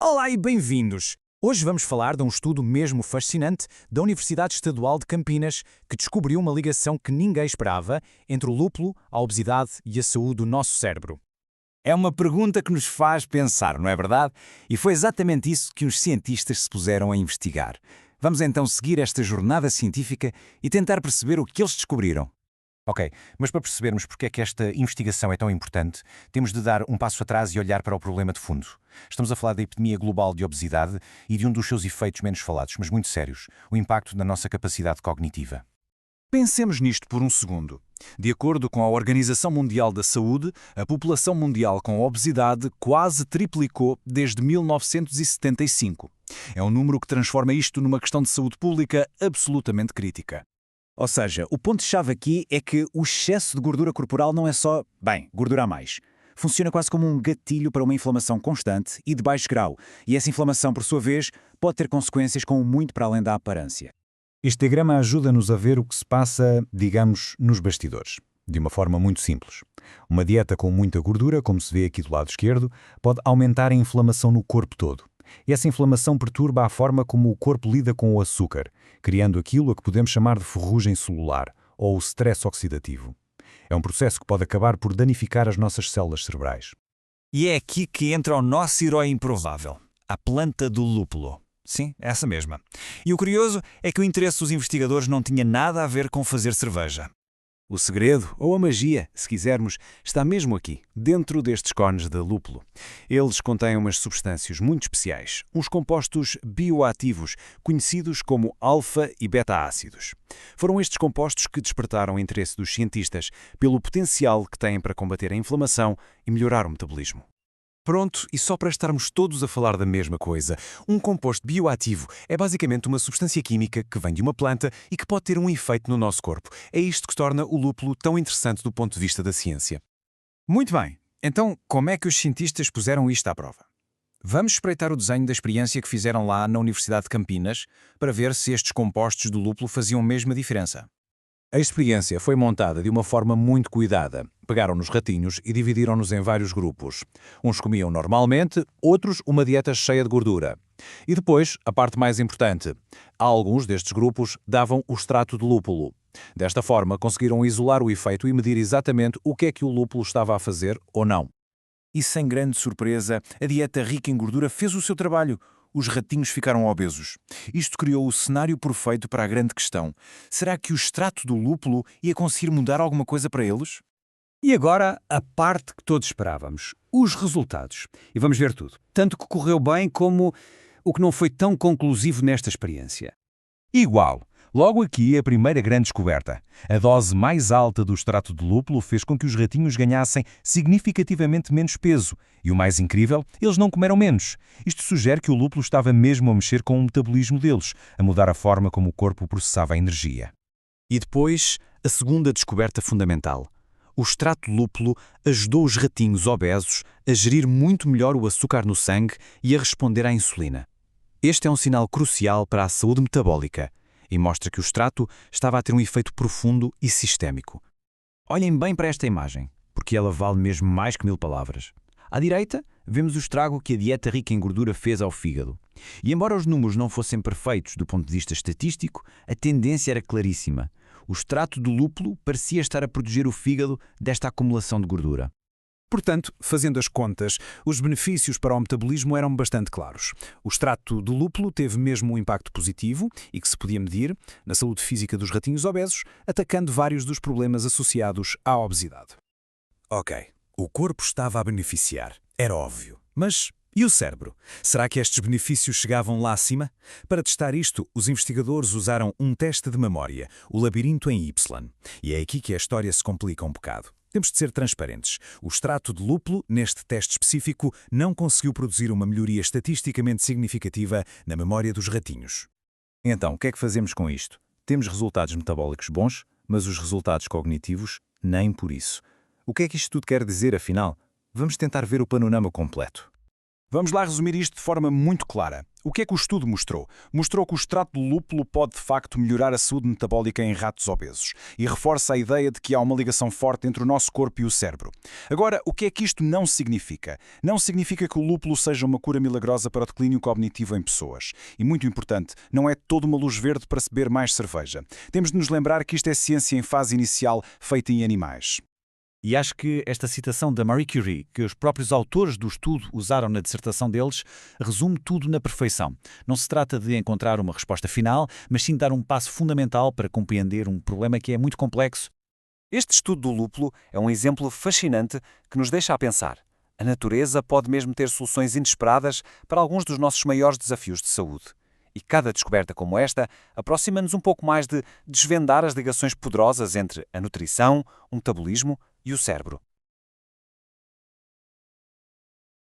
Olá e bem-vindos! Hoje vamos falar de um estudo mesmo fascinante da Universidade Estadual de Campinas que descobriu uma ligação que ninguém esperava entre o lúpulo, a obesidade e a saúde do nosso cérebro. É uma pergunta que nos faz pensar, não é verdade? E foi exatamente isso que os cientistas se puseram a investigar. Vamos então seguir esta jornada científica e tentar perceber o que eles descobriram. Ok, mas para percebermos porque é que esta investigação é tão importante, temos de dar um passo atrás e olhar para o problema de fundo. Estamos a falar da epidemia global de obesidade e de um dos seus efeitos menos falados, mas muito sérios, o impacto na nossa capacidade cognitiva. Pensemos nisto por um segundo. De acordo com a Organização Mundial da Saúde, a população mundial com obesidade quase triplicou desde 1975. É um número que transforma isto numa questão de saúde pública absolutamente crítica. Ou seja, o ponto-chave aqui é que o excesso de gordura corporal não é só, gordura a mais. Funciona quase como um gatilho para uma inflamação constante e de baixo grau, e essa inflamação, por sua vez, pode ter consequências com muito para além da aparência. Este diagrama ajuda-nos a ver o que se passa, digamos, nos bastidores, de uma forma muito simples. Uma dieta com muita gordura, como se vê aqui do lado esquerdo, pode aumentar a inflamação no corpo todo. E essa inflamação perturba a forma como o corpo lida com o açúcar, criando aquilo a que podemos chamar de ferrugem celular, ou o stress oxidativo. É um processo que pode acabar por danificar as nossas células cerebrais. E é aqui que entra o nosso herói improvável, a planta do lúpulo. Sim, essa mesma. E o curioso é que o interesse dos investigadores não tinha nada a ver com fazer cerveja. O segredo, ou a magia, se quisermos, está mesmo aqui, dentro destes cones de lúpulo. Eles contêm umas substâncias muito especiais, uns compostos bioativos, conhecidos como alfa e beta-ácidos. Foram estes compostos que despertaram o interesse dos cientistas pelo potencial que têm para combater a inflamação e melhorar o metabolismo. Pronto, e só para estarmos todos a falar da mesma coisa, um composto bioativo é basicamente uma substância química que vem de uma planta e que pode ter um efeito no nosso corpo. É isto que torna o lúpulo tão interessante do ponto de vista da ciência. Muito bem, então como é que os cientistas puseram isto à prova? Vamos espreitar o desenho da experiência que fizeram lá na Universidade de Campinas para ver se estes compostos do lúpulo faziam mesmo a diferença. A experiência foi montada de uma forma muito cuidada. Pegaram nos ratinhos e dividiram-nos em vários grupos. Uns comiam normalmente, outros uma dieta cheia de gordura. E depois, a parte mais importante, alguns destes grupos davam o extrato de lúpulo. Desta forma, conseguiram isolar o efeito e medir exatamente o que é que o lúpulo estava a fazer ou não. E sem grande surpresa, a dieta rica em gordura fez o seu trabalho. Os ratinhos ficaram obesos. Isto criou o cenário perfeito para a grande questão. Será que o extrato do lúpulo ia conseguir mudar alguma coisa para eles? E agora, a parte que todos esperávamos, os resultados. E vamos ver tudo. Tanto que correu bem como o que não foi tão conclusivo nesta experiência. Igual. Logo aqui a primeira grande descoberta. A dose mais alta do extrato de lúpulo fez com que os ratinhos ganhassem significativamente menos peso. E o mais incrível, eles não comeram menos. Isto sugere que o lúpulo estava mesmo a mexer com o metabolismo deles, a mudar a forma como o corpo processava a energia. E depois, a segunda descoberta fundamental. O extrato de lúpulo ajudou os ratinhos obesos a gerir muito melhor o açúcar no sangue e a responder à insulina. Este é um sinal crucial para a saúde metabólica e mostra que o extrato estava a ter um efeito profundo e sistémico. Olhem bem para esta imagem, porque ela vale mesmo mais que 1000 palavras. À direita, vemos o estrago que a dieta rica em gordura fez ao fígado. E embora os números não fossem perfeitos do ponto de vista estatístico, a tendência era claríssima. O extrato do lúpulo parecia estar a proteger o fígado desta acumulação de gordura. Portanto, fazendo as contas, os benefícios para o metabolismo eram bastante claros. O extrato do lúpulo teve mesmo um impacto positivo e que se podia medir na saúde física dos ratinhos obesos, atacando vários dos problemas associados à obesidade. Ok, o corpo estava a beneficiar, era óbvio. Mas e o cérebro? Será que estes benefícios chegavam lá acima? Para testar isto, os investigadores usaram um teste de memória, o labirinto em Y. E é aqui que a história se complica um bocado. Temos de ser transparentes. O extrato de lúpulo, neste teste específico, não conseguiu produzir uma melhoria estatisticamente significativa na memória dos ratinhos. Então, o que é que fazemos com isto? Temos resultados metabólicos bons, mas os resultados cognitivos, nem por isso. O que é que isto tudo quer dizer, afinal? Vamos tentar ver o panorama completo. Vamos lá resumir isto de forma muito clara. O que é que o estudo mostrou? Mostrou que o extrato do lúpulo pode, de facto, melhorar a saúde metabólica em ratos obesos e reforça a ideia de que há uma ligação forte entre o nosso corpo e o cérebro. Agora, o que é que isto não significa? Não significa que o lúpulo seja uma cura milagrosa para o declínio cognitivo em pessoas. E, muito importante, não é toda uma luz verde para se beber mais cerveja. Temos de nos lembrar que isto é ciência em fase inicial feita em animais. E acho que esta citação da Marie Curie, que os próprios autores do estudo usaram na dissertação deles, resume tudo na perfeição. Não se trata de encontrar uma resposta final, mas sim dar um passo fundamental para compreender um problema que é muito complexo. Este estudo do lúpulo é um exemplo fascinante que nos deixa a pensar. A natureza pode mesmo ter soluções inesperadas para alguns dos nossos maiores desafios de saúde. E cada descoberta como esta aproxima-nos um pouco mais de desvendar as ligações poderosas entre a nutrição, o metabolismo e o cérebro.